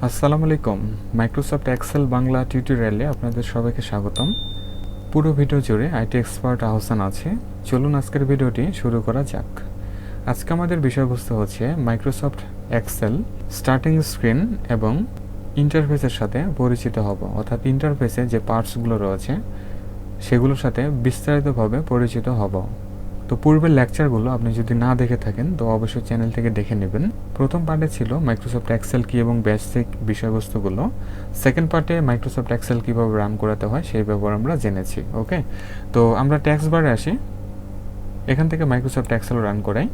আসসালামু আলাইকুম। Microsoft Excel Bangla টিউটোরিয়ালে আপনাদের সবাইকে স্বাগতম। পুরো ভিডিও জুড়ে আইটি এক্সপার্ট আহসান আছে। চলুন আজকের ভিডিওটি শুরু করা যাক। আজকে আমাদের বিষয়বস্তু হচ্ছে মাইক্রোসফট এক্সেল স্টার্টিং স্ক্রিন এবং ইন্টারফেসের সাথে পরিচিত হব, অর্থাৎ ইন্টারফেসে যে পার্টসগুলো রয়েছে সেগুলোর সাথে বিস্তারিতভাবে পরিচিত হব। তো পূর্বের লেকচারগুলো আপনি যদি না দেখে থাকেন তো অবশ্যই চ্যানেল থেকে দেখে নেবেন। প্রথম পার্টে ছিল মাইক্রোসফট এক্সেল কি এবং বেসিক বিষয়বস্তুগুলো। সেকেন্ড পার্টে মাইক্রোসফট এক্সেল কীভাবে রান করাতে হয় সেই ব্যাপারে আমরা জেনেছি। ওকে, তো আমরা ট্যাক্স বারে আসি, এখান থেকে মাইক্রোসফট এক্সেল রান করাই।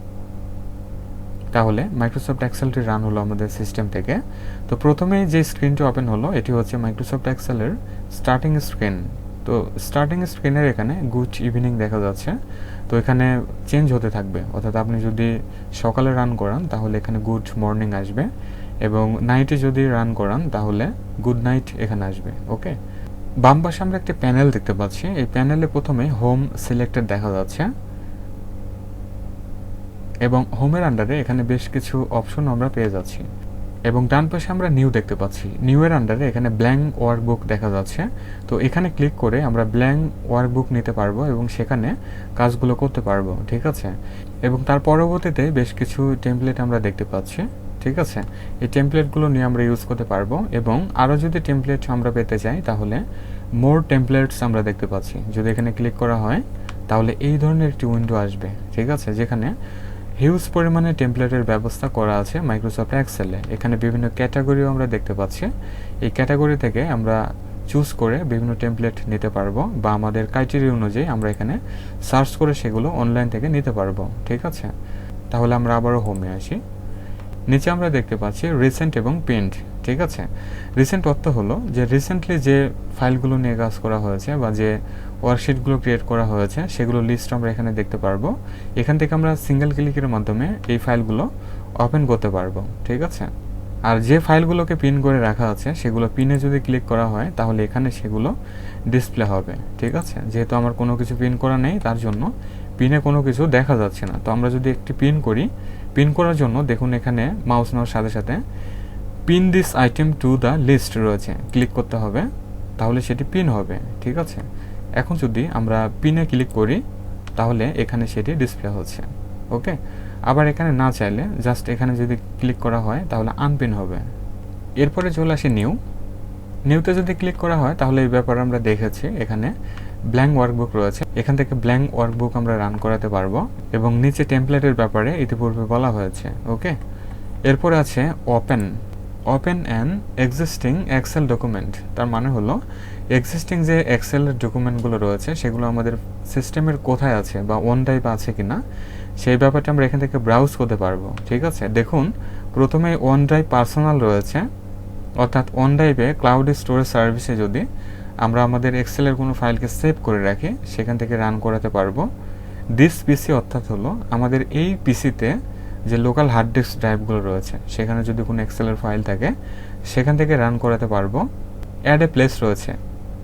তাহলে মাইক্রোসফট এক্সেলটি রান হলো আমাদের সিস্টেম থেকে। তো প্রথমেই যে স্ক্রিনটি ওপেন হলো এটি হচ্ছে মাইক্রোসফট এক্সেলের স্টার্টিং স্ক্রিন। তো স্টার্টিং স্ক্রিনের এখানে গুড ইভিনিং দেখা যাচ্ছে। তো এখানে চেঞ্জ হতে থাকবে, অর্থাৎ আপনি যদি সকালে রান করান তাহলে এখানে গুড মর্নিং আসবে, এবং নাইটে যদি রান করান তাহলে গুড নাইট এখানে আসবে। ওকে, বাম পাশে আমরা একটি প্যানেল দেখতে পাচ্ছি। এই প্যানেলে প্রথমে হোম সিলেক্টেড দেখা যাচ্ছে, এবং হোমের আন্ডারে এখানে বেশ কিছু অপশন আমরা পেয়ে যাচ্ছি, এবং ডান পাশে আমরা নিউ দেখতে পাচ্ছি। নিউ এর আন্ডারে এখানে ব্ল্যাঙ্ক ওয়ার্কবুক দেখা যাচ্ছে। তো এখানে ক্লিক করে আমরা ব্ল্যাঙ্ক ওয়ার্কবুক নিতে পারবো এবং সেখানে কাজগুলো করতে পারবো। ঠিক আছে, এবং তার পরবর্তীতে বেশ কিছু টেমপ্লেট আমরা দেখতে পাচ্ছি। ঠিক আছে, এই টেমপ্লেটগুলো নিয়ে আমরা ইউজ করতে পারবো, এবং আরও যদি টেমপ্লেট আমরা পেতে চাই তাহলে মোর টেমপ্লেটস আমরা দেখতে পাচ্ছি। যদি এখানে ক্লিক করা হয় তাহলে এই ধরনের একটি উইন্ডো আসবে। ঠিক আছে, যেখানে হিউজ পরিমাণে টেমপ্লেটের ব্যবস্থা করা আছে মাইক্রোসফট এক্সেলে। এখানে বিভিন্ন ক্যাটাগরিও আমরা দেখতে পাচ্ছি। এই ক্যাটাগরি থেকে আমরা চুজ করে বিভিন্ন টেমপ্লেট নিতে পারবো, বা আমাদের ক্রাইটেরিয়া অনুযায়ী আমরা এখানে সার্চ করে সেগুলো অনলাইন থেকে নিতে পারবো। ঠিক আছে, তাহলে আমরা আবারও হোমে আসি। নিচে আমরা দেখতে পাচ্ছি রিসেন্ট এবং পিন্ড। ঠিক আছে, রিসেন্ট অর্থ হলো যে রিসেন্টলি যে ফাইলগুলো নিয়ে কাজ করা হয়েছে বা যে ওয়ার্কশিটগুলো ক্রিয়েট করা হয়েছে সেগুলো লিস্ট আমরা এখানে দেখতে পারবো। এখান থেকে আমরা সিঙ্গেল ক্লিকের মাধ্যমে এই ফাইলগুলো ওপেন করতে পারবো। ঠিক আছে, আর যে ফাইলগুলোকে পিন করে রাখা আছে সেগুলো পিনে যদি ক্লিক করা হয় তাহলে এখানে সেগুলো ডিসপ্লে হবে। ঠিক আছে, যেহেতু আমার কোনো কিছু পিন করা নেই তার জন্য পিনে কোনো কিছু দেখা যাচ্ছে না। তো আমরা যদি একটি পিন করি, পিন করার জন্য দেখুন এখানে মাউস নেওয়ার সাথে সাথে pin this item to the list রয়েছে, ক্লিক করতে হবে, তাহলে সেটি পিন হবে। ঠিক আছে, এখন যদি আমরা পিনে ক্লিক করি তাহলে এখানে সেটি ডিসপ্লে হচ্ছে। ওকে, আবার এখানে না চাইলে জাস্ট এখানে যদি ক্লিক করা হয় তাহলে আনপিন হবে। এরপরে চলে আসে নিউতে যদি ক্লিক করা হয় তাহলে এই ব্যাপারে আমরা দেখেছি এখানে ব্ল্যাঙ্ক ওয়ার্কবুক রয়েছে। এখান থেকে ব্ল্যাঙ্ক ওয়ার্কবুক আমরা রান করাতে পারবো, এবং নিচে টেমপ্লেটের ব্যাপারে ইতিপূর্বে বলা হয়েছে। ওকে, এরপরে আছে open an existing Excel document. তার মানে হলো এক্সিস্টিং যে এক্সেলের ডকুমেন্টগুলো রয়েছে সেগুলো আমাদের সিস্টেমের কোথায় আছে বা ওয়ান ড্রাইভ আছে কিনা সেই ব্যাপারটা আমরা এখান থেকে ব্রাউজ করতে পারবো। ঠিক আছে, দেখুন প্রথমে ওয়ান ড্রাইভ পার্সোনাল রয়েছে, অর্থাৎ ওয়ান ড্রাইভে ক্লাউড স্টোরেজ সার্ভিসে যদি আমরা আমাদের এক্সেলের কোনো ফাইলকে সেভ করে রাখি সেখান থেকে রান করাতে পারবো। দিস পিসি অর্থাৎ হলো আমাদের এই পিসিতে যে লোকাল হার্ড ডিস্ক ড্রাইভগুলো রয়েছে সেখানে যদি কোনো এক্সেলের ফাইল থাকে সেখান থেকে রান করাতে পারবো। অ্যাড এ প্লেস রয়েছে,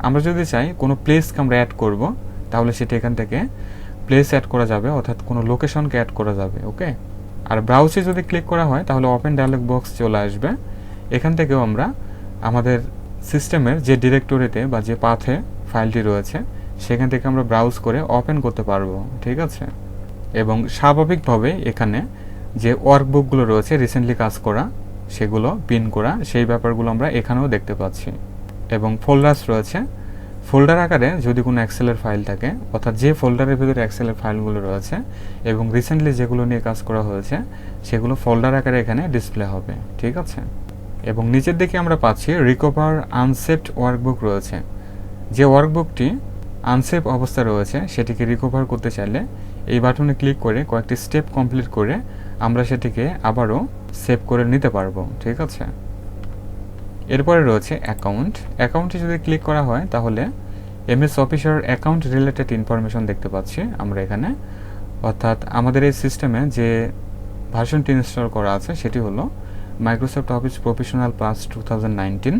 আমরা যদি চাই কোনো প্লেসকে আমরা অ্যাড করব তাহলে সেটা এখান থেকে প্লেস অ্যাড করা যাবে, অর্থাৎ কোনো লোকেশনকে অ্যাড করা যাবে। ওকে, আর ব্রাউজে যদি ক্লিক করা হয় তাহলে ওপেন ডায়ালগ বক্স চলে আসবে। এখান থেকেও আমরা আমাদের সিস্টেমের যে ডিরেক্টরিতে বা যে পাথে ফাইলটি রয়েছে সেখান থেকে আমরা ব্রাউজ করে ওপেন করতে পারবো। ঠিক আছে, এবং স্বাভাবিকভাবে এখানে যে ওয়ার্কবুকগুলো রয়েছে রিসেন্টলি কাজ করা সেগুলো পিন করা সেই ব্যাপারগুলো আমরা এখানেও দেখতে পাচ্ছি, এবং ফোল্ডার্স রয়েছে। ফোল্ডার আকারে যদি কোনো এক্সেলের ফাইল থাকে, অর্থাৎ যে ফোল্ডারের ভিতরে এক্সেলের ফাইলগুলো রয়েছে এবং রিসেন্টলি যেগুলো নিয়ে কাজ করা হয়েছে সেগুলো ফোল্ডার আকারে এখানে ডিসপ্লে হবে। ঠিক আছে, এবং নিচের দিকে আমরা পাচ্ছি রিকভার আনসেভড ওয়ার্কবুক রয়েছে। যে ওয়ার্কবুকটি আনসেভ অবস্থায় রয়েছে সেটিকে রিকভার করতে চাইলে এই বাটনে ক্লিক করে কয়েকটি স্টেপ কমপ্লিট করে আমরা সেটিকে আবারও সেভ করে নিতে পারবো। ঠিক আছে, এরপরে রয়েছে অ্যাকাউন্টে যদি ক্লিক করা হয় তাহলে এমএস অফিসের অ্যাকাউন্ট রিলেটেড ইনফরমেশন দেখতে পাচ্ছি আমরা এখানে, অর্থাৎ আমাদের এই সিস্টেমে যে ভার্সনটি ইনস্টল করা আছে সেটি হলো মাইক্রোসফট অফিস প্রফেশনাল প্লাস 2019।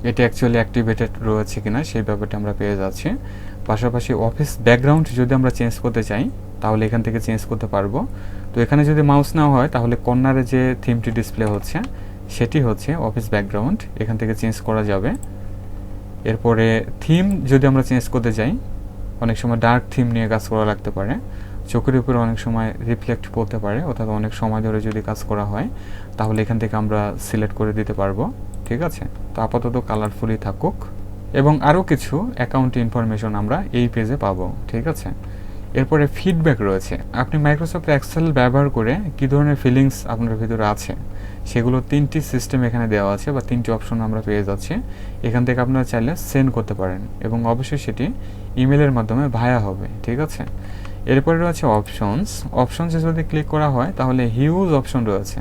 এটি অ্যাকচুয়ালি অ্যাক্টিভেটেড রয়েছে কিনা সেই ব্যাপারটা আমরা পেয়ে যাচ্ছি। পাশাপাশি অফিস ব্যাকগ্রাউন্ড যদি আমরা চেঞ্জ করতে চাই তাহলে এখান থেকে চেঞ্জ করতে পারবো। তো এখানে যদি মাউস নেওয়া হয় তাহলে কর্নারে যে থিমটি ডিসপ্লে হচ্ছে সেটি হচ্ছে অফিস ব্যাকগ্রাউন্ড, এখান থেকে চেঞ্জ করা যাবে। এরপরে থিম যদি আমরা চেঞ্জ করতে যাই, অনেক সময় ডার্ক থিম নিয়ে কাজ করা লাগতে পারে, চোখের উপরে অনেক সময় রিফ্লেক্ট পড়তে পারে, অর্থাৎ অনেক সময় ধরে যদি কাজ করা হয় তাহলে এখান থেকে আমরা সিলেক্ট করে দিতে পারবো। ঠিক আছে, তো আপাতত কালারফুলি থাকুক। এবং আরও কিছু অ্যাকাউন্ট ইনফরমেশন আমরা এই পেজে পাবো। ঠিক আছে, এরপরে ফিডব্যাক রয়েছে। আপনি মাইক্রোসফট এক্সেল ব্যবহার করে কী ধরনের ফিলিংস আপনার ভিতরে আছে সেগুলো 3টি সিস্টেম এখানে দেওয়া আছে, বা 3টি অপশন আমরা পেয়ে যাচ্ছি। এখান থেকে আপনারা চাইলে সেন্ড করতে পারেন এবং অবশ্যই সেটি ইমেলের মাধ্যমে ভায়া হবে। ঠিক আছে, এরপরে রয়েছে অপশনসে যদি ক্লিক করা হয় তাহলে হিউজ অপশন রয়েছে।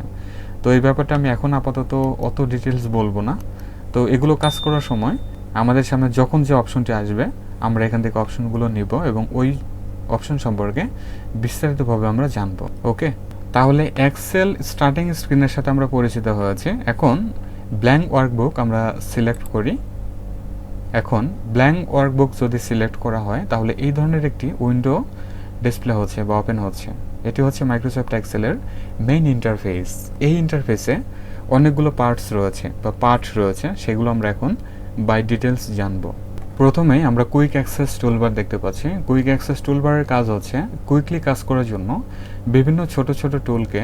তো এই ব্যাপারটা আমি এখন আপাতত অত ডিটেলস বলবো না। তো এগুলো কাজ করার সময় আমাদের সামনে যখন যে অপশনটি আসবে আমরা এখান থেকে অপশনগুলো নিব এবং ওই অপশন সম্পর্কে বিস্তারিতভাবে আমরা জানবো। ওকে, তাহলে এক্সেল স্টার্টিং স্ক্রিনের সাথে আমরা পরিচিত হয়েছি। এখন ব্ল্যাঙ্ক ওয়ার্কবুক আমরা সিলেক্ট করি। এখন ব্ল্যাঙ্ক ওয়ার্কবুক যদি সিলেক্ট করা হয় তাহলে এই ধরনের একটি উইন্ডো ডিসপ্লে হচ্ছে বা ওপেন হচ্ছে। এটি হচ্ছে মাইক্রোসফট এক্সেলের মেইন ইন্টারফেস। এই ইন্টারফেসে অনেকগুলো পার্টস রয়েছে বা পার্ট রয়েছে, সেগুলো আমরা এখন বাই ডিটেলস জানবো। প্রথমেই আমরা কুইক অ্যাক্সেস টুলবার দেখতে পাচ্ছি। কুইক অ্যাক্সেস টুলবারের কাজ হচ্ছে কুইকলি কাজ করার জন্য বিভিন্ন ছোট ছোট টুলকে,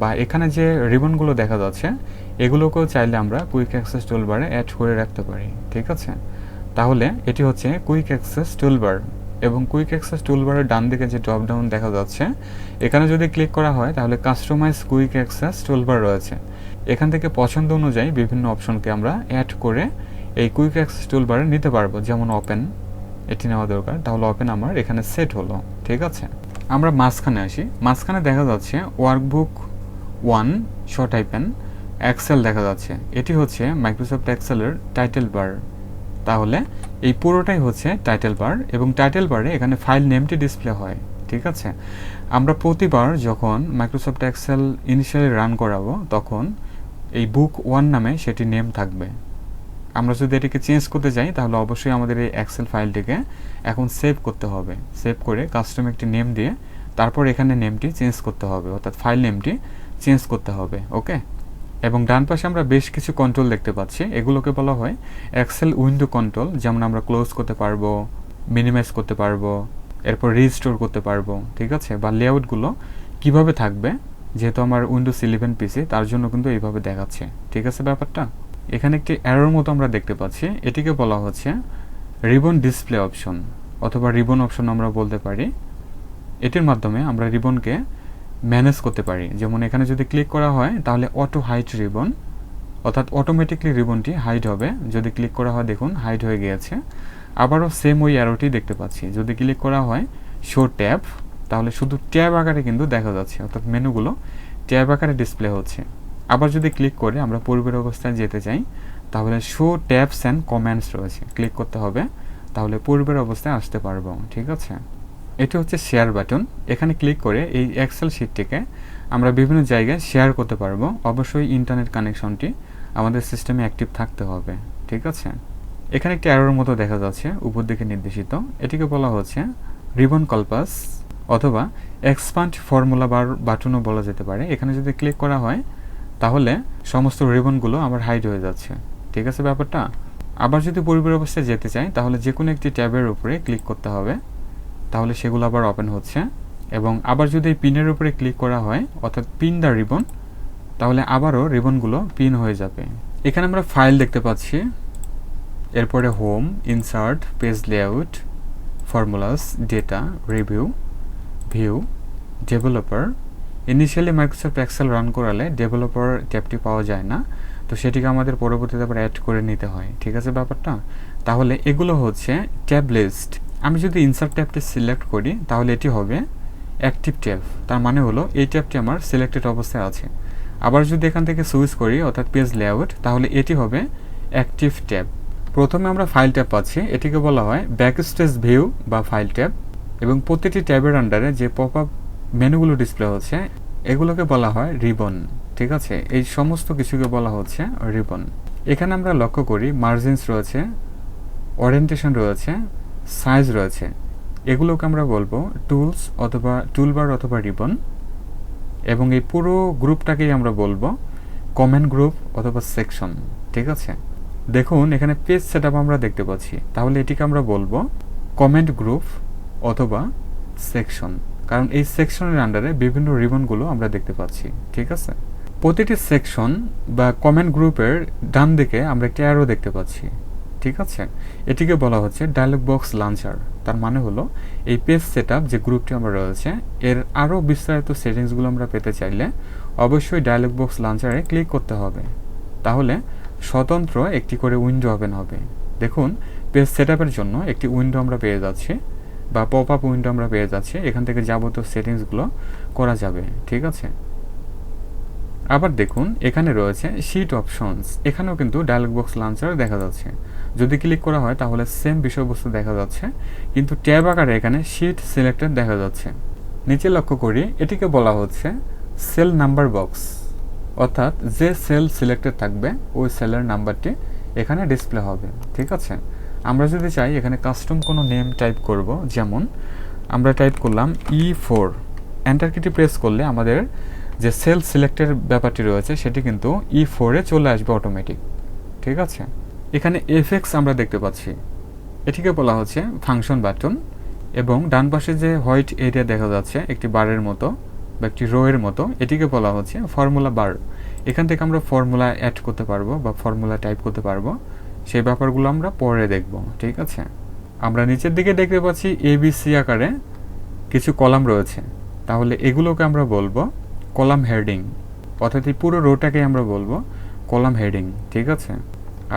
বা এখানে যে রিবনগুলো দেখা যাচ্ছে এগুলোকেও চাইলে আমরা কুইক অ্যাক্সেস টুলবারে অ্যাড করে রাখতে পারি। ঠিক আছে, তাহলে এটি হচ্ছে কুইক অ্যাক্সেস টুলবার। এবং কুইক অ্যাক্সেস টুলবারের ডান দিকে যে ড্রপ ডাউন দেখা যাচ্ছে এখানে যদি ক্লিক করা হয় তাহলে কাস্টমাইজ কুইক অ্যাক্সেস টুলবার রয়েছে। এখান থেকে পছন্দ অনুযায়ী বিভিন্ন অপশনকে আমরা অ্যাড করে এই কুইক অ্যাক্সেস টুলবারে নিতে পারবো। যেমন ওপেন, এটি নেওয়া দরকার, তাহলে ওপেন আমার এখানে সেট হলো। ঠিক আছে, আমরা মাঝখানে আসি। মাঝখানে দেখা যাচ্ছে ওয়ার্কবুক 1 শর্ট হাইপেন এক্সেল দেখা যাচ্ছে। এটি হচ্ছে মাইক্রোসফট এক্সেলের টাইটেল বার। তাহলে এই পুরোটাই হচ্ছে টাইটেল বার এবং টাইটেল বারে এখানে ফাইল নেমটি ডিসপ্লে হয়। ঠিক আছে, আমরা প্রতিবার যখন মাইক্রোসফট এক্সেল ইনিশিয়ালি রান করাবো তখন এই বুক 1 নামে সেটি নেম থাকবে। আমরা যদি এটিকে চেঞ্জ করতে যাই তাহলে অবশ্যই আমাদের এই এক্সেল ফাইলটিকে এখন সেভ করতে হবে। সেভ করে কাস্টম একটি নেম দিয়ে তারপর এখানে নেমটি চেঞ্জ করতে হবে, অর্থাৎ ফাইল নেমটি চেঞ্জ করতে হবে। ওকে, এবং ডান পাশে আমরা বেশ কিছু কন্ট্রোল দেখতে পাচ্ছি। এগুলোকে বলা হয় এক্সেল উইন্ডো কন্ট্রোল। যেমন আমরা ক্লোজ করতে পারবো, মিনিমাইজ করতে পারবো, এরপর রিস্টোর করতে পারবো। ঠিক আছে, বা লেআউটগুলো কিভাবে থাকবে, যেহেতু আমার উইন্ডোজ 11 পিসি তার জন্য কিন্তু এইভাবে দেখাচ্ছে। ঠিক আছে ব্যাপারটা। এখানে একটি অ্যারোর মতো আমরা দেখতে পাচ্ছি, এটিকে বলা হচ্ছে রিবন ডিসপ্লে অপশন অথবা রিবন অপশন আমরা বলতে পারি। এটির মাধ্যমে আমরা রিবনকে ম্যানেজ করতে পারি। যেমন এখানে যদি ক্লিক করা হয় তাহলে অটো হাইড রিবন, অর্থাৎ অটোমেটিকলি রিবনটি হাইড হবে। যদি ক্লিক করা হয় দেখুন হাইড হয়ে গিয়েছে। আবারও সেম ওই অ্যারোটি দেখতে পাচ্ছি। যদি ক্লিক করা হয় শো ট্যাব, তাহলে শুধু ট্যাব আকারে কিন্তু দেখা যাচ্ছে, অর্থাৎ মেনুগুলো ট্যাব আকারে ডিসপ্লে হচ্ছে। আবার যদি ক্লিক করে আমরা পূর্বের অবস্থায় যেতে চাই তাহলে শো ট্যাবস অ্যান্ড কমেন্টস রয়েছে, ক্লিক করতে হবে, তাহলে পূর্বের অবস্থায় আসতে পারবো। ঠিক আছে, এটি হচ্ছে শেয়ার বাটন। এখানে ক্লিক করে এই এক্সেল শিটটিকে আমরা বিভিন্ন জায়গায় শেয়ার করতে পারবো। অবশ্যই ইন্টারনেট কানেকশনটি আমাদের সিস্টেমে অ্যাক্টিভ থাকতে হবে। ঠিক আছে, এখানে একটি অ্যারোর মতো দেখা যাচ্ছে উপর দিকে নির্দেশিত। এটিকে বলা হচ্ছে রিবন কলপাস অথবা এক্সপান্ড ফর্মুলা বার বাটনও বলা যেতে পারে। এখানে যদি ক্লিক করা হয় তাহলে সমস্ত রিবনগুলো আমার হাইড হয়ে যাচ্ছে। ঠিক আছে ব্যাপারটা। আবার যদি পূর্বের অবস্থায় যেতে চাই তাহলে যে কোনো একটি ট্যাবের উপরে ক্লিক করতে হবে, তাহলে সেগুলো আবার ওপেন হচ্ছে। এবং আবার যদি এই পিনের উপরে ক্লিক করা হয় অর্থাৎ পিন দ্য রিবন, তাহলে আবারও রিবনগুলো পিন হয়ে যাবে। এখানে আমরা ফাইল দেখতে পাচ্ছি, এরপরে home, insert, page layout, formulas, data, review, view, developer. Initially Microsoft Excel run করালে ডেভেলপার ট্যাবটি পাওয়া যায় না, তো সেটিকে আমাদের পরবর্তীতে আবার অ্যাড করে নিতে হয়। ঠিক আছে ব্যাপারটা। তাহলে এগুলো হচ্ছে ট্যাব লিস্ট। আমি যদি ইনসার্ট ট্যাবটি সিলেক্ট করি তাহলে এটি হবে অ্যাক্টিভ ট্যাব, তার মানে হলো এই ট্যাবটি আমার সিলেক্টেড অবস্থায় আছে। আবার যদি এখান থেকে সুইচ করি অর্থাৎ পেজ লেআউট, তাহলে এটি হবে অ্যাক্টিভ ট্যাব। প্রথমে আমরা ফাইল ট্যাব পাচ্ছি, এটিকে বলা হয় ব্যাকস্টেজ ভিউ বা ফাইল ট্যাব। এবং প্রতিটি ট্যাবের আন্ডারে যে পপ আপ মেনুগুলো ডিসপ্লে হচ্ছে এগুলোকে বলা হয় রিবন। ঠিক আছে, এই সমস্ত কিছুকে বলা হচ্ছে রিবন। এখানে আমরা লক্ষ্য করি মার্জিনস রয়েছে, ওরিয়েন্টেশন রয়েছে, সাইজ রয়েছে। এগুলোকে আমরা বলবো টুলস অথবা টুলবার অথবা রিবন। এবং এই পুরো গ্রুপটাকেই আমরা বলবো কমেন্ট গ্রুপ অথবা সেকশন। ঠিক আছে, দেখুন এখানে পেজ সেটআপ আমরা দেখতে পাচ্ছি, তাহলে এটিকে আমরা বলবো কমেন্ট গ্রুপ অথবা সেকশন, কারণ এই সেকশনের আন্ডারে বিভিন্ন রিবনগুলো আমরা দেখতে পাচ্ছি। ঠিক আছে, প্রতিটি সেকশন বা কমেন্ট গ্রুপের ডান দিকে আমরা একটি অ্যারো দেখতে পাচ্ছি। ঠিক আছে, এটিকে বলা হচ্ছে ডায়লগ বক্স লঞ্চার। তার মানে হলো এই পেজ সেটআপ যে গ্রুপটি আমরা রয়েছে এর আরও বিস্তারিত সেটিংসগুলো আমরা পেতে চাইলে অবশ্যই ডায়লগ বক্স লঞ্চারে ক্লিক করতে হবে, তাহলে স্বতন্ত্র একটি করে উইন্ডো ওপেন হবে। দেখুন পেজ সেটআপের জন্য একটি উইন্ডো আমরা পেয়ে যাচ্ছি বা পপ আপ উইন্ডো আমরা পেয়ে যাচ্ছি, এখান থেকে যাবতীয় সেটিংসগুলো করা যাবে। ঠিক আছে, আবার দেখুন এখানে রয়েছে শিট অপশনস, এখানেও কিন্তু ডায়লগ বক্স লঞ্চার দেখা যাচ্ছে। যদি ক্লিক করা হয় তাহলে সেম বিষয়বস্তু দেখা যাচ্ছে, কিন্তু ট্যাব আকারে এখানে শিট সিলেক্টেড দেখা যাচ্ছে। নিচে লক্ষ্য করি এটিকে বলা হচ্ছে সেল নাম্বার বক্স, অর্থাৎ যে সেল সিলেক্টেড থাকবে ওই সেলের নাম্বারটি এখানে ডিসপ্লে হবে। ঠিক আছে, আমরা যদি চাই এখানে কাস্টম কোনো নেম টাইপ করব, যেমন আমরা টাইপ করলাম E4, এন্টার কিটি প্রেস করলে আমাদের যে সেল সিলেক্টের ব্যাপারটি রয়েছে সেটি কিন্তু E4 এ চলে আসবে অটোমেটিক। ঠিক আছে, এখানে এফএক্স আমরা দেখতে পাচ্ছি, এটিকে বলা হচ্ছে ফাংশন বাটন, এবং ডান পাশে যে হোয়াইট এরিয়া দেখা যাচ্ছে একটি বারের মতো বা একটি রো এর মতো, এটিকে বলা হচ্ছে ফর্মুলা বার। এখান থেকে আমরা ফর্মুলা অ্যাড করতে পারবো বা ফর্মুলা টাইপ করতে পারবো, সেই ব্যাপারগুলো আমরা পরে দেখব। ঠিক আছে, আমরা নিচের দিকে দেখতে পাচ্ছি ABC আকারে কিছু কলাম রয়েছে, তাহলে এগুলোকে আমরা বলবো কলাম হেডিং, অর্থাৎ এই পুরো রোটাকে আমরা বলবো কলাম হেডিং। ঠিক আছে,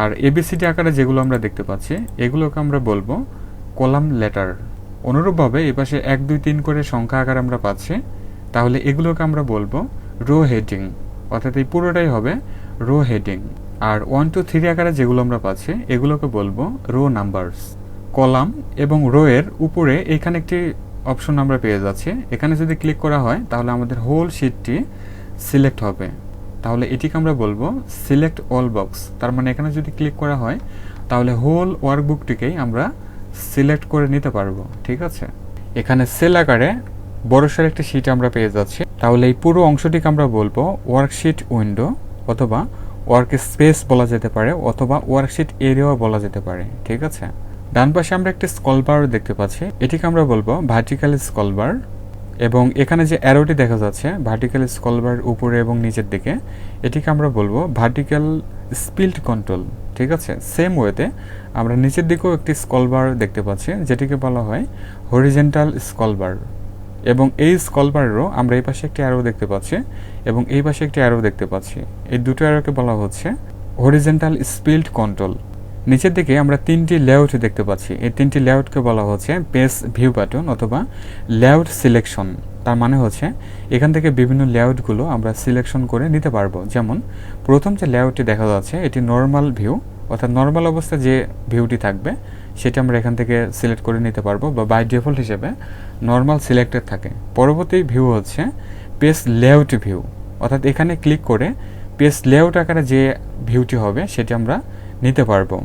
আর ABCD আকারে যেগুলো আমরা দেখতে পাচ্ছি এগুলোকে আমরা বলবো কলাম লেটার। অনুরূপভাবে এই পাশে 1 2 3 করে সংখ্যা আকার আমরা পাচ্ছি, তাহলে এগুলোকে আমরা বলবো রো হেডিং, অর্থাৎ এই পুরোটাই হবে রো হেডিং। আর 1 2 3 আকারে যেগুলো আমরা পাচ্ছি এগুলোকে বলবো রো নাম্বারস। কলাম এবং রো এর উপরে এখানে একটি অপশন আমরা পেয়ে যাচ্ছি, এখানে যদি ক্লিক করা হয় তাহলে আমাদের হোল শিটটি সিলেক্ট হবে, তাহলে এটিকে আমরা বলবো সিলেক্ট অল বক্স। তার মানে এখানে যদি ক্লিক করা হয় তাহলে হোল ওয়ার্কবুকটিকেই আমরা সিলেক্ট করে নিতে পারবো। ঠিক আছে, এখানে সেল আকারে বড়সড় একটি শিট আমরা পেয়ে যাচ্ছি, তাহলে এই পুরো অংশটিকে আমরা বলবো ওয়ার্কশিট উইন্ডো অথবা ওয়ার্ক স্পেস বলা যেতে পারে, অথবা ওয়ার্কশিট এরিয়াও বলা যেতে পারে। ঠিক আছে, ডান পাশে আমরা একটি স্কলবার দেখতে পাচ্ছি, এটিকে আমরা বলবো ভার্টিক্যাল স্কলবার, এবং এখানে যে অ্যারোটি দেখা যাচ্ছে ভার্টিক্যাল স্কলবার উপরে এবং নিচের দিকে, এটিকে আমরা বলবো ভার্টিক্যাল স্পিল্ড কন্ট্রোল। ঠিক আছে, সেম ওয়েতে আমরা নিচের দিকেও একটি স্কলবার দেখতে পাচ্ছি যেটিকে বলা হয় হরিজেন্টাল স্কলবার, এবং এই স্কলবারেরও আমরা এই পাশে একটি অ্যারো দেখতে পাচ্ছি এবং এই পাশে একটি অ্যারো দেখতে পাচ্ছি, এই দুটো অ্যারোকে বলা হচ্ছে হরিজেন্টাল স্পিল্ড কন্ট্রোল। নিচের দিকে আমরা 3টি লেআউট দেখতে পাচ্ছি, এই 3টি লেআউটকে বলা হচ্ছে পেজ ভিউ বাটন অথবা লেআউট সিলেকশন। তার মানে হচ্ছে এখান থেকে বিভিন্ন লেআউটগুলো আমরা সিলেকশন করে নিতে পারবো। যেমন প্রথম যে লেআউটটি দেখা যাচ্ছে এটি নর্মাল ভিউ, অর্থাৎ নর্মাল অবস্থায় যে ভিউটি থাকবে সেটা আমরা এখান থেকে সিলেক্ট করে নিতে পারবো, বা বাই ডিফল্ট হিসেবে নর্মাল সিলেক্টেড থাকে। পরবর্তী ভিউ হচ্ছে পেজ লেআউট ভিউ, অর্থাৎ এখানে ক্লিক করে পেজ লেআউট আকারে যে ভিউটি হবে সেটি আমরা নিতে পারবো।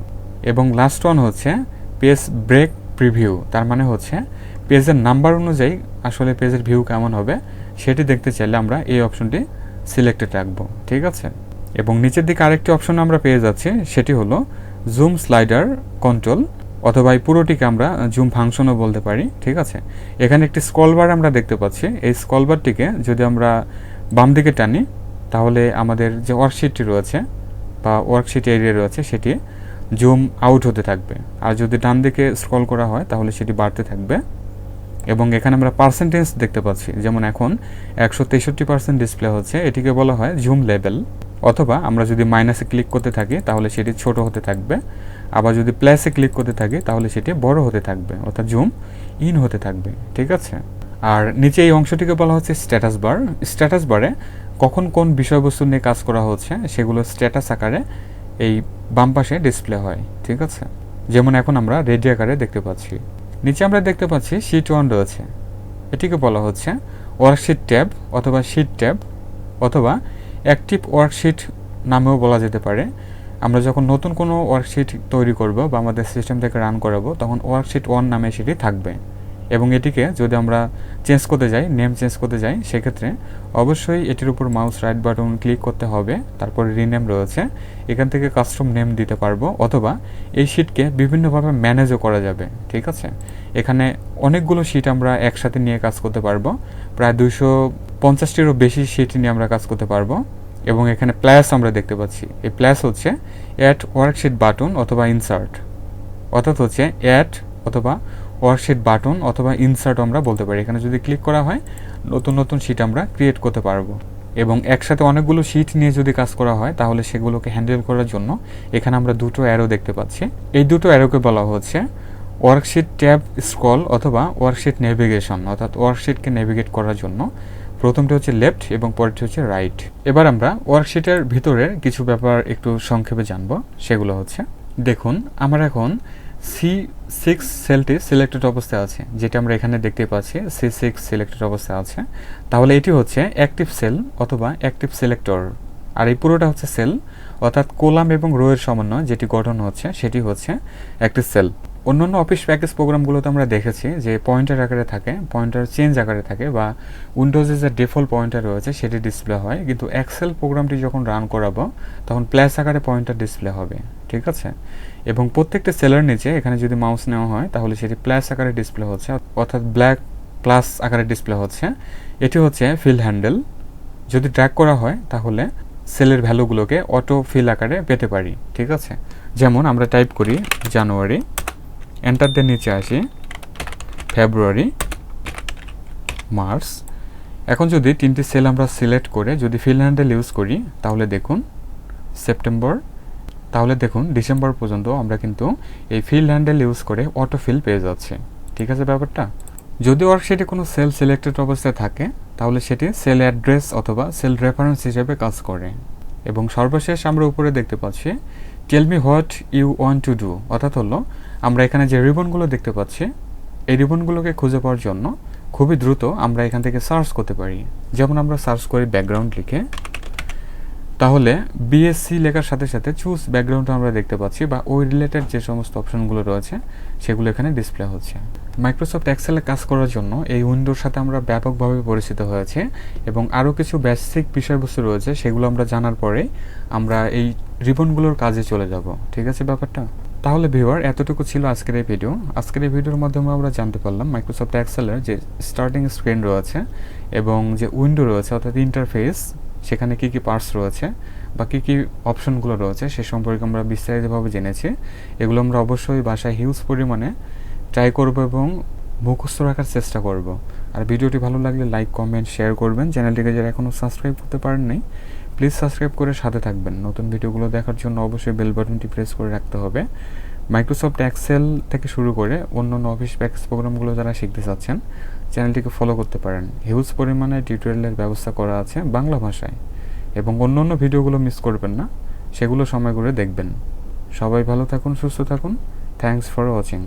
এবং লাস্ট ওয়ান হচ্ছে পেজ ব্রেক প্রিভিউ, তার মানে হচ্ছে পেজের নাম্বার অনুযায়ী আসলে পেজের ভিউ কেমন হবে সেটি দেখতে চাইলে আমরা এই অপশনটি সিলেক্টেড রাখবো। ঠিক আছে, এবং নিচের দিকে আরেকটি অপশন আমরা পেয়ে যাচ্ছি, সেটি হলো জুম স্লাইডার কন্ট্রোল, অথবা এই পুরোটিকে আমরা জুম ফাংশনও বলতে পারি। ঠিক আছে, এখানে একটি স্ক্রলবার আমরা দেখতে পাচ্ছি, এই স্ক্রলবারটিকে যদি আমরা বাম দিকে টানি তাহলে আমাদের যে ওয়ার্কশিটটি রয়েছে বা ওয়ার্কশিট এরিয়া রয়েছে সেটি জুম আউট হতে থাকবে, আর যদি ডান দিকে স্ক্রল করা হয় তাহলে সেটি বাড়তে থাকবে। এবং এখানে আমরা পার্সেন্টেজ দেখতে পাচ্ছি, যেমন এখন 163% ডিসপ্লে হচ্ছে, এটিকে বলা হয় জুম লেভেল। অথবা আমরা যদি মাইনাসে ক্লিক করতে থাকি তাহলে সেটি ছোট হতে থাকবে, আবার যদি প্লাসে ক্লিক করতে থাকি তাহলে সেটি বড় হতে থাকবে, অর্থাৎ জুম ইন হতে থাকবে। ঠিক আছে, আর নিচে এই অংশটিকে বলা হচ্ছে স্ট্যাটাস বার। স্ট্যাটাস বারে কখন কোন বিষয়বস্তু নিয়ে কাজ করা হচ্ছে সেগুলো স্ট্যাটাস আকারে এই বাম পাশে ডিসপ্লে হয়। ঠিক আছে, যেমন এখন আমরা রেডি আকারে দেখতে পাচ্ছি। নিচে আমরা দেখতে পাচ্ছি শিট 1 রয়েছে, এটিকে বলা হচ্ছে ওয়ার্কশিট ট্যাব অথবা শিট ট্যাব অথবা অ্যাক্টিভ ওয়ার্কশিট নামেও বলা যেতে পারে। আমরা যখন নতুন কোনো ওয়ার্কশিট তৈরি করব বা আমাদের সিস্টেম থেকে রান করাবো তখন ওয়ার্কশিট 1 নামে সেটি থাকবে। এবং এটিকে যদি আমরা চেঞ্জ করতে যাই, নেম চেঞ্জ করতে যাই, সেক্ষেত্রে অবশ্যই এটির উপর মাউস রাইট বাটন ক্লিক করতে হবে, তারপরে রিনেম রয়েছে, এখান থেকে কাস্টম নেম দিতে পারবো, অথবা এই শিটকে বিভিন্নভাবে ম্যানেজও করা যাবে। ঠিক আছে, এখানে অনেকগুলো শিট আমরা একসাথে নিয়ে কাজ করতে পারবো, প্রায় 250টিরও বেশি শিট নিয়ে আমরা কাজ করতে পারবো। এবং এখানে প্লাস আমরা দেখতে পাচ্ছি, এই প্লাস হচ্ছে অ্যাড ওয়ার্কশিট বাটন অথবা ইনসার্ট, অর্থাৎ হচ্ছে অ্যাড অথবা ওয়ার্কশিট বাটন অথবা ইনসার্ট আমরা বলতে পারি। এখানে যদি ক্লিক করা হয় নতুন নতুন শিট আমরা ক্রিয়েট করতে পারবো। এবং একসাথে অনেকগুলো শিট নিয়ে যদি কাজ করা হয় তাহলে সেগুলোকে হ্যান্ডেল করার জন্য এখানে আমরা দুটো অ্যারো দেখতে পাচ্ছি। এই দুটো অ্যারোকে বলা হচ্ছে ওয়ার্কশিট ট্যাব স্ক্রল অথবা ওয়ার্কশিট নেভিগেশন, অর্থাৎ ওয়ার্কশিটকে নেভিগেট করার জন্য প্রথমটি হচ্ছে লেফট এবং পরেরটি হচ্ছে রাইট। এবার আমরা ওয়ার্কশিটের ভিতরের কিছু ব্যাপার একটু সংক্ষেপে জানবো। সেগুলো হচ্ছে, দেখুন আমার এখন C6 সেলটি সিলেক্টেড অবস্থায় আছে, যেটা আমরা এখানে দেখতে পাচ্ছি C6 সিলেক্টেড অবস্থায় আছে। তাহলে এটি হচ্ছে অ্যাক্টিভ সেল অথবা অ্যাক্টিভ সিলেক্টর, আর এই পুরোটা হচ্ছে সেল, অর্থাৎ কলাম এবং রো এর সমন্বয় যেটি গঠন হচ্ছে সেটি হচ্ছে অ্যাক্টিভ সেল। অন্যান্য অফিস প্যাকেজ প্রোগ্রামগুলোতে আমরা দেখেছি যে পয়েন্টার আকারে থাকে, পয়েন্টার চেঞ্জ আকারে থাকে, বা উইন্ডোজে যে ডিফল্ট পয়েন্টার রয়েছে সেটি ডিসপ্লে হয়, কিন্তু এক্সেল প্রোগ্রামটি যখন রান করাবো তখন প্লাস আকারে পয়েন্টার ডিসপ্লে হবে। ঠিক আছে, এবং প্রত্যেকটা সেলের নিচে এখানে যদি মাউস নেওয়া হয় তাহলে সেটি প্লাস আকারে ডিসপ্লে হচ্ছে, অর্থাৎ ব্ল্যাক প্লাস আকারে ডিসপ্লে হচ্ছে। এটি হচ্ছে ফিল হ্যান্ডেল, যদি ড্র্যাগ করা হয় তাহলে সেলের ভ্যালুগুলোকে অটো ফিল আকারে পেতে পারি। ঠিক আছে, যেমন আমরা টাইপ করি জানুয়ারি, এন্টার দিয়ে নিচে আসি ফেব্রুয়ারি, মার্চ। এখন যদি তিনটি সেল আমরা সিলেক্ট করে যদি ফিল হ্যান্ডেল ইউজ করি তাহলে দেখুন সেপ্টেম্বর, তাহলে দেখুন ডিসেম্বর পর্যন্ত আমরা কিন্তু এই ফিল হ্যান্ডেল ইউজ করে অটো ফিল পেয়ে যাচ্ছে। ঠিক আছে ব্যাপারটা। যদি ওয়ার্কশিটে কোনো সেল সিলেক্টেড অবস্থায় থাকে তাহলে সেটি সেল অ্যাড্রেস অথবা সেল রেফারেন্স হিসেবে কাজ করে। এবং সর্বশেষ আমরা উপরে দেখতে পাচ্ছি tell me what you want to do, অর্থাৎ হলো আমরা এখানে যে রিবনগুলো দেখতে পাচ্ছি এই রিবনগুলোকে খুঁজে পাওয়ার জন্য খুবই দ্রুত আমরা এখান থেকে সার্চ করতে পারি। যেমন আমরা সার্চ করি ব্যাকগ্রাউন্ড লিখে, তাহলে বিএসসি লেখার সাথে সাথে চুজ ব্যাকগ্রাউন্ড আমরা দেখতে পাচ্ছি, বা ওই রিলেটেড যে সমস্ত অপশনগুলো রয়েছে সেগুলো এখানে ডিসপ্লে হচ্ছে। মাইক্রোসফট এক্সেলে কাজ করার জন্য এই উইন্ডোর সাথে আমরা ব্যাপকভাবে পরিচিত হয়েছে, এবং আরও কিছু বেসিক বিষয়বস্তু রয়েছে সেগুলো আমরা জানার পরে আমরা এই রিবনগুলোর কাজে চলে যাব। ঠিক আছে ব্যাপারটা। তাহলে ভিউয়ার এতটুকু ছিল আজকের এই ভিডিও। আজকের এই ভিডিওর মাধ্যমে আমরা জানতে পারলাম মাইক্রোসফট এক্সেলের যে স্টার্টিং স্ক্রিন রয়েছে এবং যে উইন্ডো রয়েছে অর্থাৎ ইন্টারফেস, সেখানে কী কী পার্টস রয়েছে বা কী কী অপশনগুলো রয়েছে সে সম্পর্কে আমরা বিস্তারিতভাবে জেনেছি। এগুলো আমরা অবশ্যই বাসায় হিউজ পরিমাণে ট্রাই করব এবং মুখস্থ রাখার চেষ্টা করব। আর ভিডিওটি ভালো লাগলে লাইক, কমেন্ট, শেয়ার করবেন। চ্যানেলটিকে যারা এখনও সাবস্ক্রাইব করতে পারেননি প্লিজ সাবস্ক্রাইব করে সাথে থাকবেন। নতুন ভিডিওগুলো দেখার জন্য অবশ্যই বেল বাটনটি প্রেস করে রাখতে হবে। মাইক্রোসফট এক্সেল থেকে শুরু করে অন্যান্য অফিস প্যাকেজ প্রোগ্রামগুলো যারা শিখতে চাচ্ছেন চ্যানেলটিকে ফলো করতে পারেন। হিউজ পরিমাণে টিউটোরিয়ালের ব্যবস্থা করা আছে বাংলা ভাষায়, এবং অন্যান্য ভিডিওগুলো মিস করবেন না, সেগুলো সময় করে দেখবেন। সবাই ভালো থাকুন, সুস্থ থাকুন। Thanks for watching.